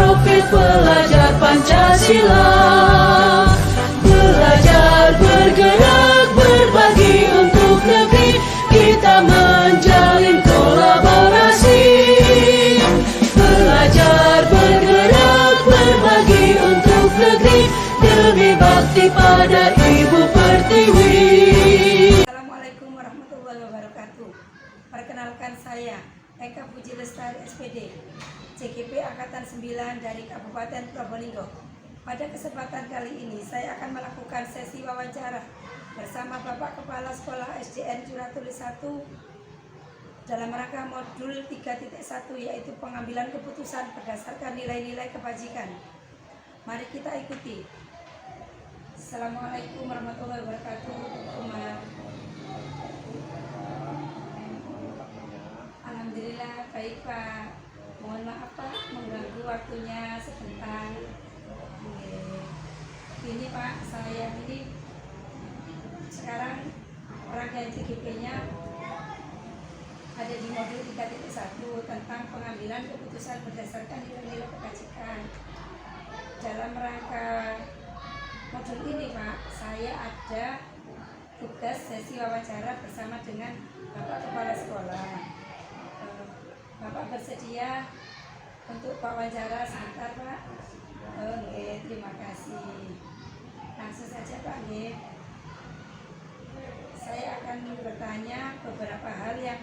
profil pelajar Pancasila. Belajar, bergerak, berbagi untuk negeri, kita menjalin kolaborasi. Belajar, bergerak, berbagi untuk negeri, demi bakti pada Ibu Pertiwi. Assalamualaikum warahmatullahi wabarakatuh. Perkenalkan saya Eka Puji Lestari SPD, CGP Angkatan 9 dari Kabupaten Probolinggo. Pada kesempatan kali ini saya akan melakukan sesi wawancara bersama Bapak Kepala Sekolah SDN Curatulis 1 dalam rangka modul 3.1, yaitu pengambilan keputusan berdasarkan nilai-nilai kebajikan. Mari kita ikuti. Assalamualaikum warahmatullahi wabarakatuh. Alhamdulillah baik Pak. Mohon maaf Pak mengganggu waktunya sebentar. Ini Pak, saya ini sekarang rangkaian CGP-nya ada di modul 3.1 tentang pengambilan keputusan berdasarkan nilai-nilai kebajikan. Dalam rangka modul ini Pak, saya ada tugas sesi wawancara bersama dengan Bapak Kepala Sekolah. Bapak bersedia untuk wawancara sebentar Pak? Oke, terima kasih. Langsung saja Pak. Saya akan bertanya beberapa hal yang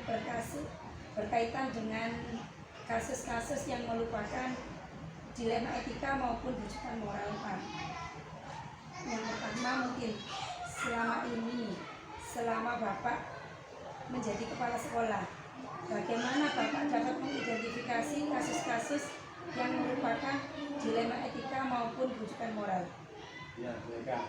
berkaitan dengan kasus-kasus yang merupakan dilema etika maupun rujukan moral Pak. Yang pertama mungkin selama Bapak menjadi kepala sekolah, bagaimana Bapak dapat mengidentifikasi kasus-kasus yang merupakan dilema etika maupun rujukan moral? Ya, mereka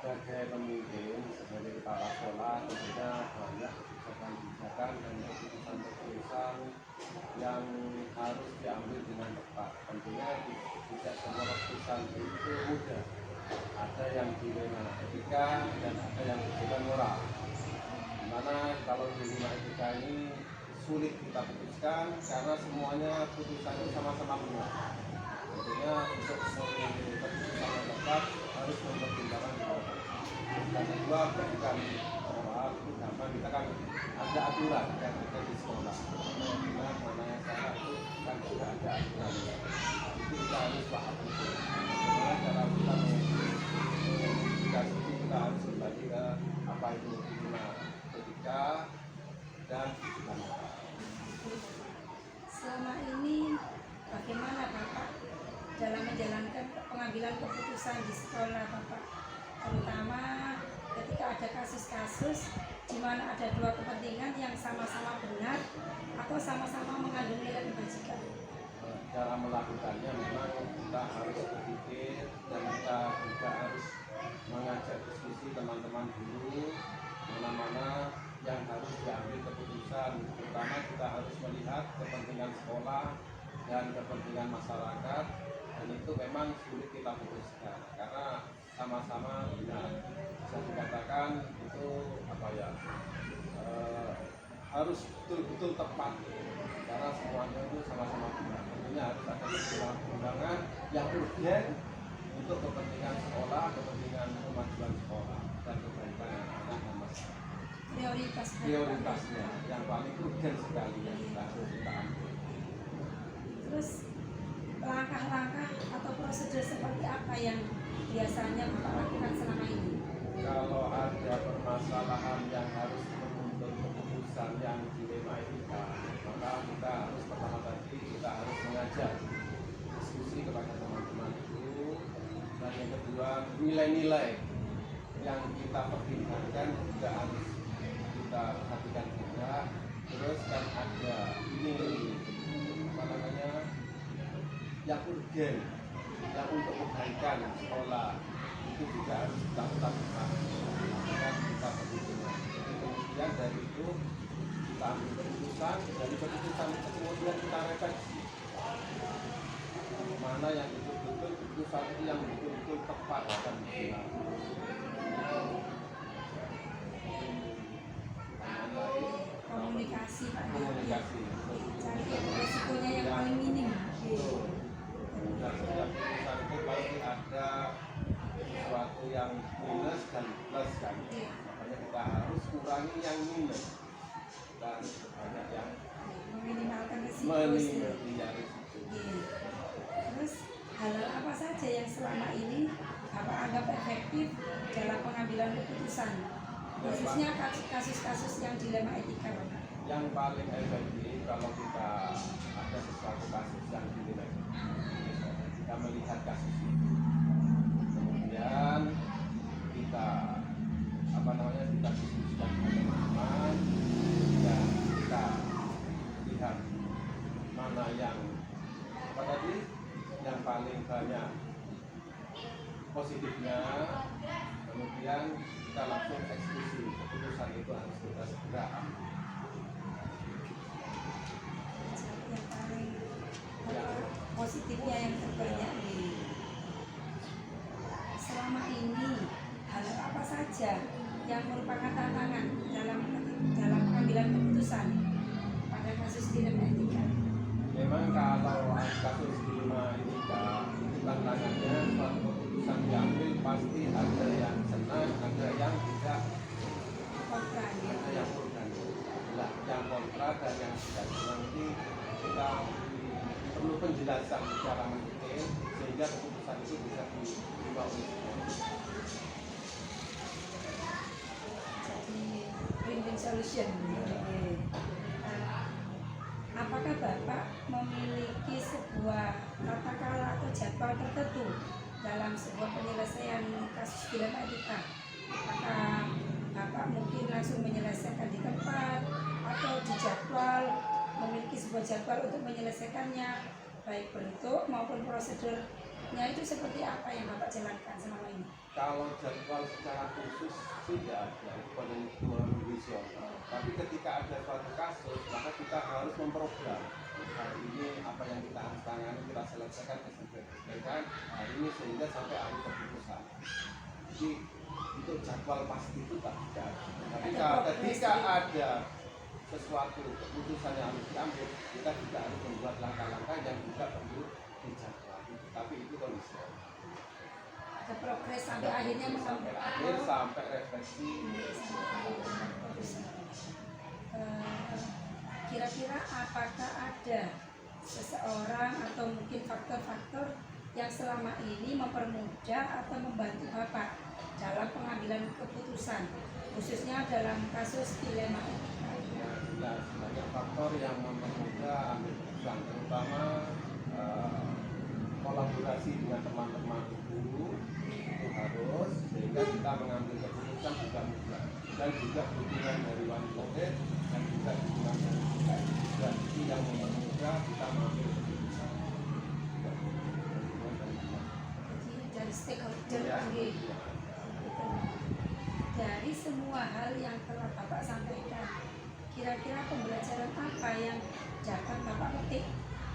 sebagai pemimpin, sebagai kepala sekolah, tentunya banyak kebijakan dan keputusan-keputusan yang harus diambil dengan tepat. Tentunya tidak semua keputusan itu mudah. Ada yang dilema etika dan ada yang rujukan moral. Dimana kalau dilema etika ini sulit kita putuskan karena semuanya putusan itu sama-sama benar. Tentunya untuk memilih keputusan yang tepat harus mempertimbangkan dua. Dan kedua, bukan moral itu gampang, kita kan ada aturan yang ada di sekolah. Mana yang benar, mana yang salah itu kan sudah ada aturan. Itu kita harus paham itu. Bagaimana cara kita mengidentifikasi, kita harus kembali ke apa itu dilema etika dan rujukan moral. Selama ini bagaimana Bapak dalam menjalankan pengambilan keputusan di sekolah Bapak, terutama ketika ada kasus-kasus di mana ada dua kepentingan yang sama-sama benar atau sama-sama mengandung nilai kebajikan? Cara melakukannya memang kita harus berpikir dan kita juga harus mengajak diskusi teman-teman guru mana-mana yang harus diambil keputusan. Pertama kita harus melihat kepentingan sekolah dan kepentingan masyarakat, dan itu memang sulit kita putuskan karena sama-sama benar. Bisa dikatakan itu harus betul-betul tepat karena semuanya itu sama-sama benar. Tentunya harus ada pertimbangan yang urgen untuk kepentingan sekolah, kepentingan kemajuan sekolah dan kebaikan anak dan masyarakat. Prioritasnya yang paling urgen sekali yang kita harus kita ambil. Terus langkah-langkah atau prosedur seperti apa yang biasanya Bapak lakukan selama ini? Kalau ada permasalahan yang harus menuntut keputusan yang dilema etika, maka kita harus pertama tadi kita harus mengajak diskusi kepada teman-teman itu, dan yang kedua nilai-nilai yang kita pertimbangkan juga harus kita perhatikan juga. Terus kan ada ini yang urgen yang untuk kebaikan sekolah itu juga harus kita utamakan, kita perhitungkan. Kemudian dari itu kita ambil keputusan, dari keputusan itu kemudian kita refleksi mana yang betul-betul keputusan itu yang betul-betul tepat dan benar. Komunikasi Pak. Komunikasi. Cari resikonya yang paling minim. dan plus kan. Iya. Makanya kita harus kurangi yang minus. Kita harus banyak yang Meminimalkan risiko sih. minimal risiko. Iya. Terus hal apa saja yang selama ini Bapak anggap efektif dalam pengambilan keputusan, khususnya kasus-kasus yang dilema etika, Bapak? Yang paling efektif kalau kita ada sesuatu kasus yang dilema, kita melihat kasus itu, kemudian kita kita diskusikan dengan teman-teman dan kita lihat mana yang yang paling banyak positifnya, kemudian kita langsung eksekusi. Keputusan itu harus kita segera ambil. Yang paling positifnya yang terbanyak selama ini, hal apa saja yang merupakan tantangan dalam pengambilan keputusan pada kasus dilema etika? Memang kalau kasus dilema etika, tantangannya suatu keputusan diambil pasti ada yang senang, ada yang tidak Kontra, ya. ada yang kontra. Nah, yang kontra dan yang tidak senang ini kita perlu penjelasan secara mendetail sehingga keputusan itu bisa diterima oleh semua. Jadi win-win solution. Apakah Bapak memiliki sebuah kata-kata atau jadwal tertentu dalam sebuah penyelesaian kasus dilema etika? Apakah Bapak mungkin langsung menyelesaikan di tempat atau di jadwal, memiliki sebuah jadwal untuk menyelesaikannya, baik bentuk maupun prosedurnya itu seperti apa yang Bapak jalankan selama ini? Kalau jadwal secara khusus tidak ada, itu penentuan visional. Tapi ketika ada suatu kasus, maka kita harus memprogram. Hari ini apa yang kita harus tangani, kita selesaikan hari ini sehingga sampai akhir keputusan. Jadi untuk jadwal pasti itu tak ada. Tapi ketika ada sesuatu keputusan yang harus diambil, kita juga harus membuat langkah-langkah yang juga perlu dijadwal. Tapi itu kondisi. Ada progres sampai akhirnya Sampai akhir, sampai refleksi. Kira-kira apakah ada seseorang atau mungkin faktor-faktor yang selama ini mempermudah atau membantu Bapak dalam pengambilan keputusan, khususnya dalam kasus dilema etika? Ya, banyak faktor yang mempermudah ambil keputusan, terutama kolaborasi dengan teman-teman guru itu harus, sehingga kita mengambil keputusan juga mudah, dan juga dukungan dari wali murid dan juga dukungan dari kita juga itu yang mempermudah kita mengambil keputusan. Jadi dari stakeholder Ya, lagi. Dari semua hal yang telah Bapak sampaikan, kira-kira pembelajaran apa yang dapat Bapak petik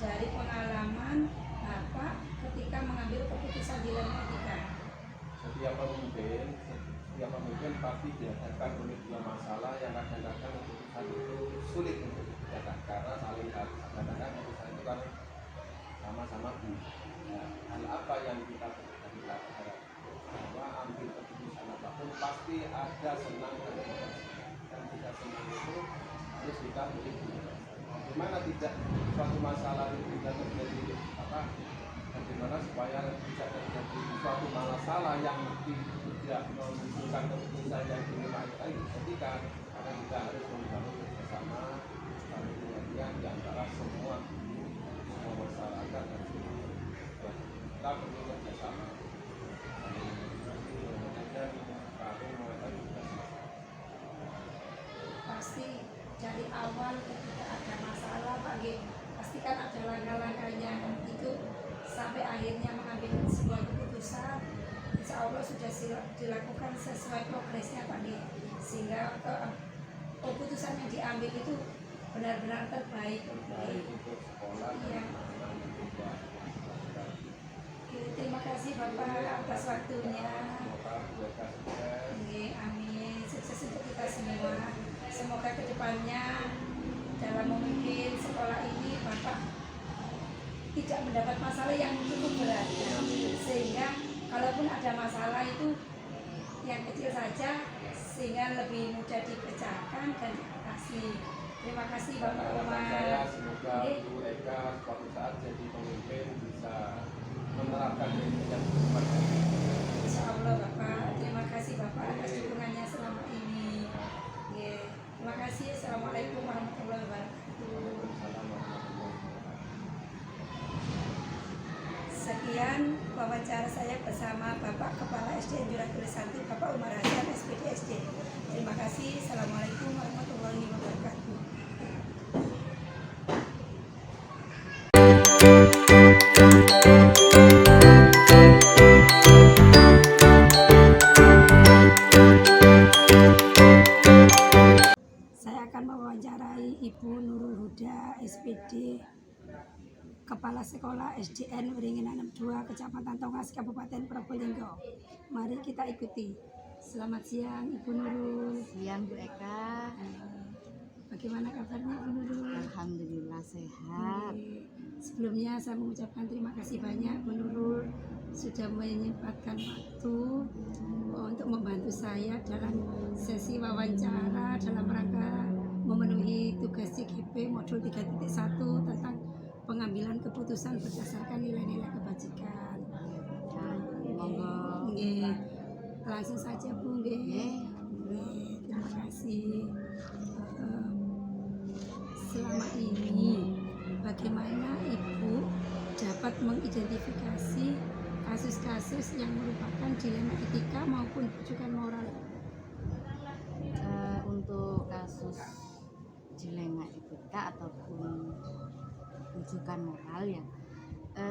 dari pengalaman Bapak ketika mengambil keputusan dilema etika? Setiap pemimpin pasti dihadapkan oleh dua masalah yang kadang-kadang keputusan itu sulit untuk dibedakan karena saling kadang-kadang keputusan itu kan sama-sama hal apa yang kita harap bahwa ambil keputusan apapun pasti ada senang dan tidak senang itu harus kita beri. Bagaimana tidak suatu masalah itu tidak terjadi bagaimana supaya tidak terjadi suatu masalah yang tidak menunjukkan keputusan yang dilema tadi ketika karena kita harus membangun bersama pengertian di antara semua masyarakat dan kita perlu kerjasama. Pasti dari awal ketika ada masalah pasti kan ada langkah-langkahnya itu sampai akhirnya mengambil sebuah keputusan. Insya Allah sudah dilakukan sesuai progresnya Pak G, sehingga keputusan yang diambil itu benar-benar terbaik. Iya. Oke, terima kasih Bapak atas waktunya. Amin. Sukses untuk kita semua. Semoga kedepannya dalam memimpin sekolah ini Bapak tidak mendapat masalah yang cukup berat, sehingga kalaupun ada masalah itu yang kecil saja sehingga lebih mudah dikerjakan dan diatasi. Terima kasih Bapak Harapan saya Umar. semoga Oke. Bu Eka suatu saat jadi pemimpin bisa menerapkan ini dan kepada Insya Allah Bapak. Terima kasih Bapak atas dukungannya selama ini. Oke. Terima kasih. Assalamualaikum warahmatullahi wabarakatuh. Sekian wawancara saya bersama Bapak Kepala SDN Juratul Santi, Bapak Umar Hasan, SPD SD. Terima kasih. Assalamualaikum warahmatullahi wabarakatuh. Saya akan mewawancarai Ibu Nurul Huda, SPD, Kepala Sekolah SDN Wiringinan 62, Kecamatan Tongas, Kabupaten Probolinggo. Mari kita ikuti. Selamat siang Ibu Nurul. Siang Bu Eka, Bagaimana kabarnya Ibu Nurul? alhamdulillah sehat. Sebelumnya saya mengucapkan terima kasih banyak Bu Nurul sudah menyempatkan waktu untuk membantu saya dalam sesi wawancara dalam rangka memenuhi tugas CGP modul 3.1 tentang pengambilan keputusan berdasarkan nilai-nilai kebajikan. Monggo. Nggih. Langsung saja Bu nggih. Nggih. Nggih, terima kasih. Eh, Selama ini bagaimana Ibu dapat mengidentifikasi kasus-kasus yang merupakan dilema etika maupun rujukan moral? Untuk kasus dilema etika ataupun rujukan moral ya,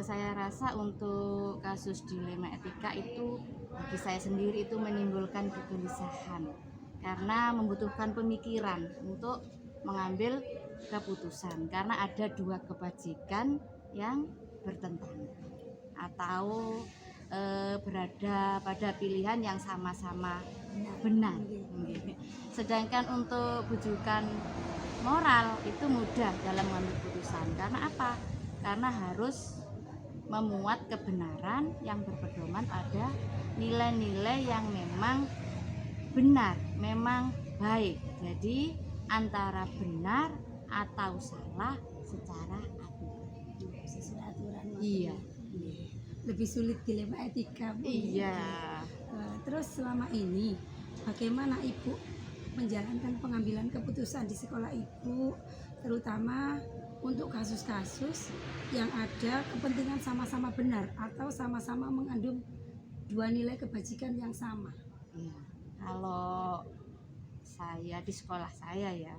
saya rasa untuk kasus dilema etika itu bagi saya sendiri itu menimbulkan kegelisahan karena membutuhkan pemikiran untuk mengambil keputusan karena ada dua kebajikan yang bertentangan atau berada pada pilihan yang sama-sama benar. Sedangkan untuk rujukan moral itu mudah dalam mengambil keputusan karena apa? Karena harus memuat kebenaran yang berpedoman pada nilai-nilai yang memang benar, memang baik. Jadi antara benar atau salah secara aturan. Sesuai aturan. Iya. Lebih sulit dilema etika Bu. Iya. Terus selama ini bagaimana Ibu menjalankan pengambilan keputusan di sekolah Ibu, terutama untuk kasus-kasus yang ada kepentingan sama-sama benar atau sama-sama mengandung dua nilai kebajikan yang sama? Iya. Kalau saya di sekolah saya ya,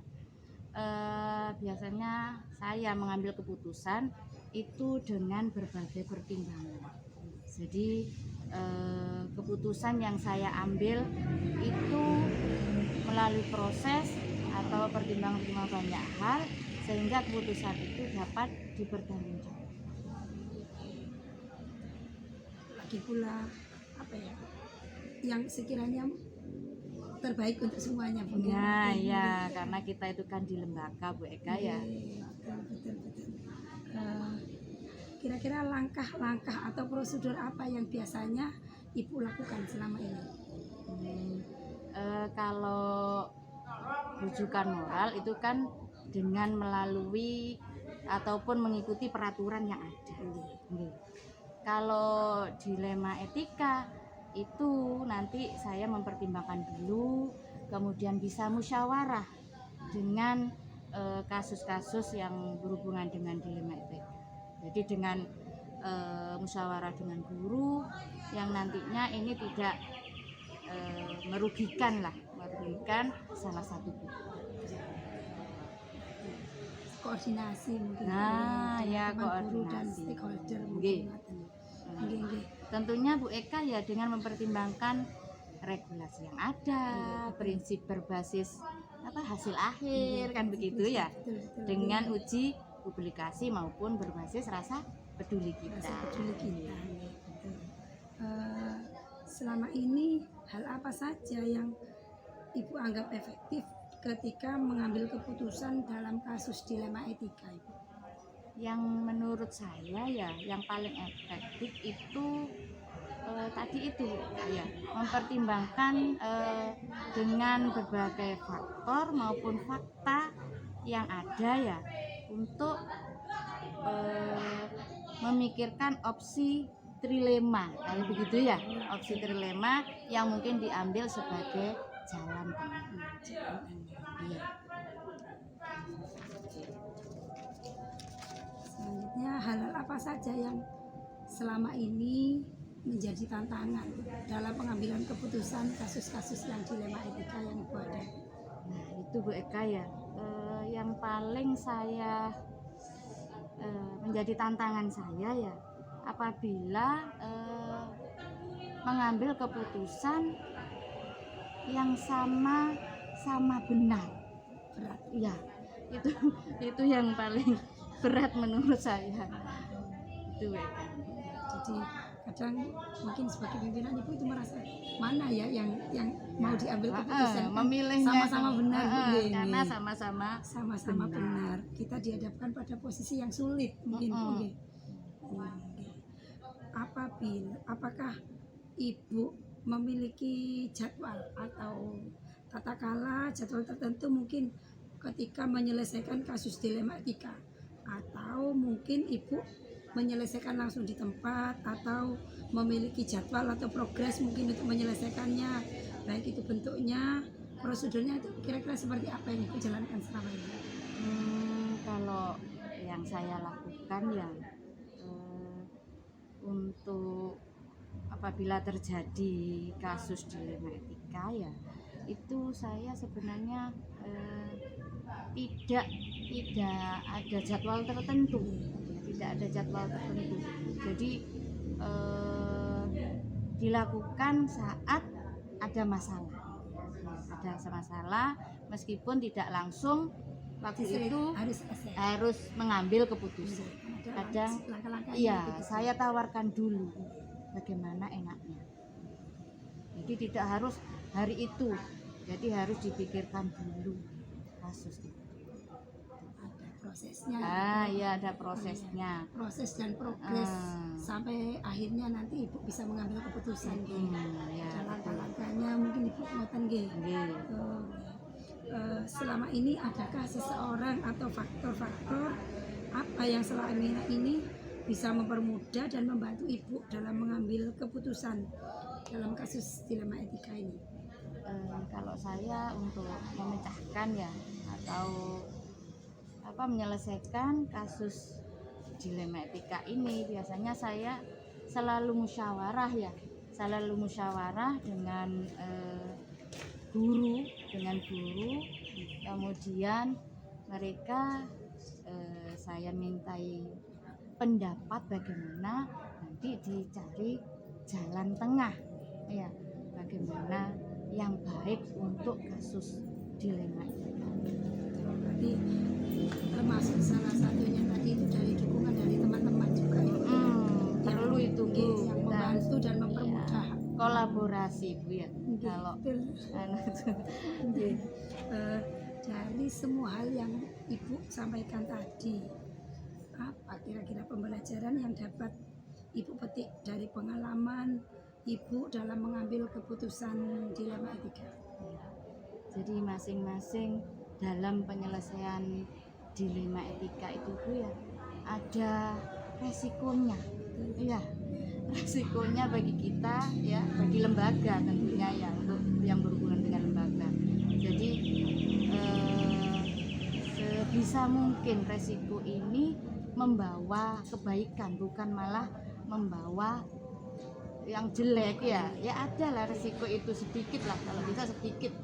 biasanya saya mengambil keputusan itu dengan berbagai pertimbangan. Jadi keputusan yang saya ambil itu melalui proses atau pertimbangan banyak hal sehingga keputusan itu dapat dipertanggungjawabkan. Lagi pula apa ya? Yang sekiranya terbaik untuk semuanya Bu. Nah, ya karena kita itu kan di lembaga Bu Eka ya. Betul. Kira-kira langkah-langkah atau prosedur apa yang biasanya Ibu lakukan selama ini? Kalau rujukan moral itu kan dengan melalui ataupun mengikuti peraturan yang ada. Nggih. Kalau dilema etika itu nanti saya mempertimbangkan dulu, kemudian bisa musyawarah dengan kasus-kasus yang berhubungan dengan dilema etika. Jadi dengan musyawarah dengan guru yang nantinya ini tidak merugikan salah satu guru. Koordinasi mungkin. Nah, dengan ya, teman guru dan koordinasi. stakeholder Nggih. mungkin. Nggih. Tentunya Bu Eka ya dengan mempertimbangkan regulasi yang ada, prinsip berbasis hasil akhir kan begitu ya, Betul. dengan uji publikasi maupun berbasis rasa peduli kita. Rasa peduli kita. Betul. Selama ini hal apa saja yang Ibu anggap efektif ketika mengambil keputusan dalam kasus dilema etika Ibu? Yang menurut saya ya yang paling efektif itu tadi itu ya, mempertimbangkan dengan berbagai faktor maupun fakta yang ada ya, untuk memikirkan opsi trilema, kayak begitu ya, opsi trilema yang mungkin diambil sebagai jalan tengah. Iya. Selanjutnya, hal-hal apa saja yang selama ini menjadi tantangan dalam pengambilan keputusan kasus-kasus yang dilema etika yang Ibu ada? Nah itu Bu Eka ya, yang paling saya menjadi tantangan saya ya, apabila mengambil keputusan yang sama benar. Berat. Ya, itu yang paling berat menurut saya. Itu Eka. Jadi kadang mungkin sebagai pimpinan Ibu itu merasa mana ya yang mau diambil keputusan, kan memilihnya sama-sama benar, Bu, nggih, karena nggih. sama-sama benar. Kita dihadapkan pada posisi yang sulit mungkin, Bu, nggih. Nggih. Apakah Ibu memiliki jadwal atau tata kala jadwal tertentu mungkin ketika menyelesaikan kasus dilema etika, atau mungkin Ibu menyelesaikan langsung di tempat, atau memiliki jadwal atau progres mungkin untuk menyelesaikannya, baik itu bentuknya, prosedurnya, itu kira-kira seperti apa yang Ibu jalankan selama ini? Kalau yang saya lakukan ya, untuk apabila terjadi kasus dilema etika ya, itu saya sebenarnya tidak ada jadwal tertentu, jadi dilakukan saat ada masalah, meskipun tidak langsung waktu itu harus mengambil keputusan. Kadang iya, saya tawarkan dulu bagaimana enaknya, jadi tidak harus hari itu, jadi harus dipikirkan dulu kasus itu. Prosesnya. Iya, ada prosesnya. Proses dan progres sampai akhirnya nanti Ibu bisa mengambil keputusan. Ya, langkah-langkahnya mungkin Ibu ngoten nggih. Selama ini adakah seseorang atau faktor-faktor apa yang selama ini bisa mempermudah dan membantu Ibu dalam mengambil keputusan dalam kasus dilema etika ini? Kalau saya untuk memecahkan ya, atau menyelesaikan kasus dilema etika ini, biasanya saya selalu musyawarah dengan guru, kemudian mereka saya mintai pendapat bagaimana, nanti dicari jalan tengah ya, bagaimana yang baik untuk kasus dilema etika. Berarti termasuk salah satunya tadi itu dari dukungan dari teman-teman juga ya, perlu itu Bu, yang membantu dan mempermudah, kolaborasi Bu ya. Kalau dari semua hal yang Ibu sampaikan tadi, apa kira-kira pembelajaran yang dapat Ibu petik dari pengalaman Ibu dalam mengambil keputusan dilema etika? Jadi masing-masing dalam penyelesaian dilema etika itu Bu ya, ada resikonya. Iya, resikonya bagi kita ya, bagi lembaga tentunya ya, untuk yang berhubungan dengan lembaga. Jadi sebisa mungkin resiko ini membawa kebaikan, bukan malah membawa yang jelek ya. Ya ada lah resiko itu sedikit lah, kalau bisa sedikit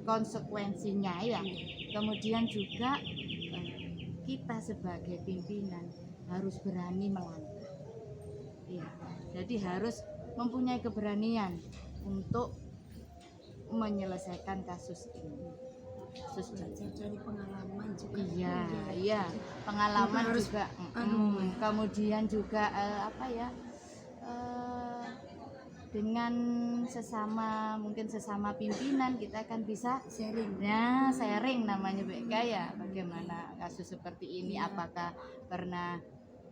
konsekuensinya ya. Kemudian juga kita sebagai pimpinan harus berani melangkah ya, jadi harus mempunyai keberanian untuk menyelesaikan kasus ini. Dari pengalaman juga. Iya, pengalaman harus, juga. Kemudian juga dengan mungkin sesama pimpinan kita akan bisa sharing namanya BK ya, bagaimana kasus seperti ini, apakah pernah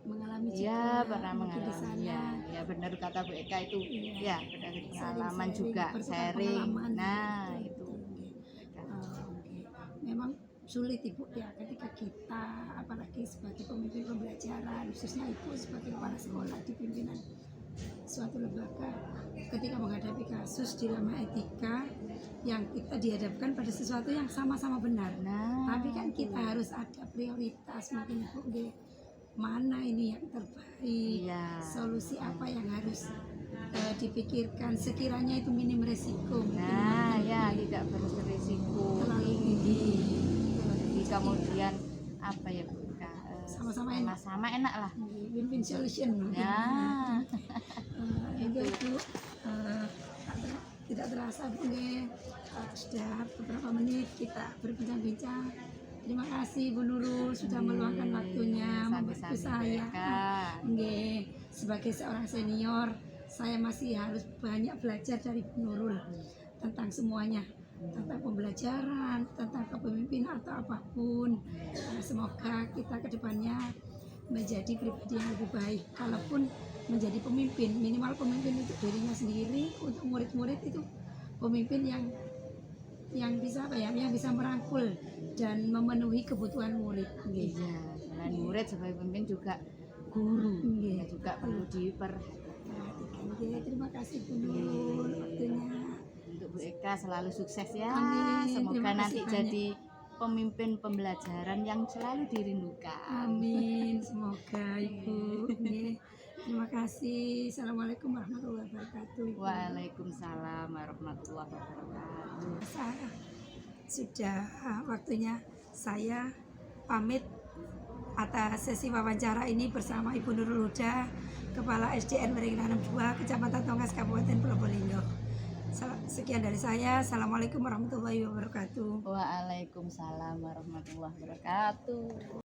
mengalami juga. Iya, pernah mungkin di mengalami sana. ya. Ya benar kata Bu Eka itu. Iya. Ya, benar pengalaman Sharing, juga, bertukar sharing. pengalaman. Nah, Betul, itu. betul. Oke. Memang sulit Ibu ya ketika kita apalagi sebagai pemimpin pembelajaran khususnya Ibu sebagai kepala sekolah di pimpinan suatu lembaga ketika menghadapi kasus dilema etika yang kita dihadapkan pada sesuatu yang sama-sama benar. Nah, Tapi kan kita harus ada prioritas mungkin Ibu nggih. Mana ini yang terbaik, iya. solusi apa yang harus dipikirkan sekiranya itu minim resiko. Nah, ya tidak berisiko Terlalu tinggi. Jadi kemudian apa ya Bu Eka? Sama-sama enak. Sama enak lah. Win-win solution mungkin. Ya. Itu tidak terasa mungkin sudah beberapa menit kita berbincang-bincang. Terima kasih Bu Nurul sudah meluangkan waktunya membantu saya. Nggih, sebagai seorang senior, saya masih harus banyak belajar dari Bu Nurul tentang semuanya, tentang pembelajaran, tentang kepemimpinan atau apapun. Semoga kita ke depannya menjadi pribadi yang lebih baik. Kalaupun menjadi pemimpin, minimal pemimpin untuk dirinya sendiri, untuk murid-murid itu pemimpin yang bisa apa ya, yang bisa merangkul dan memenuhi kebutuhan murid. Iya, selain murid sebagai pemimpin juga guru. Nggih. Ya juga perlu Oke, terima kasih Bu Nurul waktunya. untuk Bu Eka selalu sukses ya. Amin. Semoga Terima nanti kasih banyak. jadi pemimpin pembelajaran yang selalu dirindukan. Amin, semoga Ibu. Nggih. Terima kasih. Assalamualaikum warahmatullahi wabarakatuh. Ibu. Waalaikumsalam warahmatullahi wabarakatuh. Sudah waktunya saya pamit atas sesi wawancara ini bersama Ibu Nurul Huda, Kepala SDN Meringin 62, Kecamatan Tongkas, Kabupaten Probolinggo. Sekian dari saya. Assalamualaikum warahmatullahi wabarakatuh. Waalaikumsalam warahmatullahi wabarakatuh.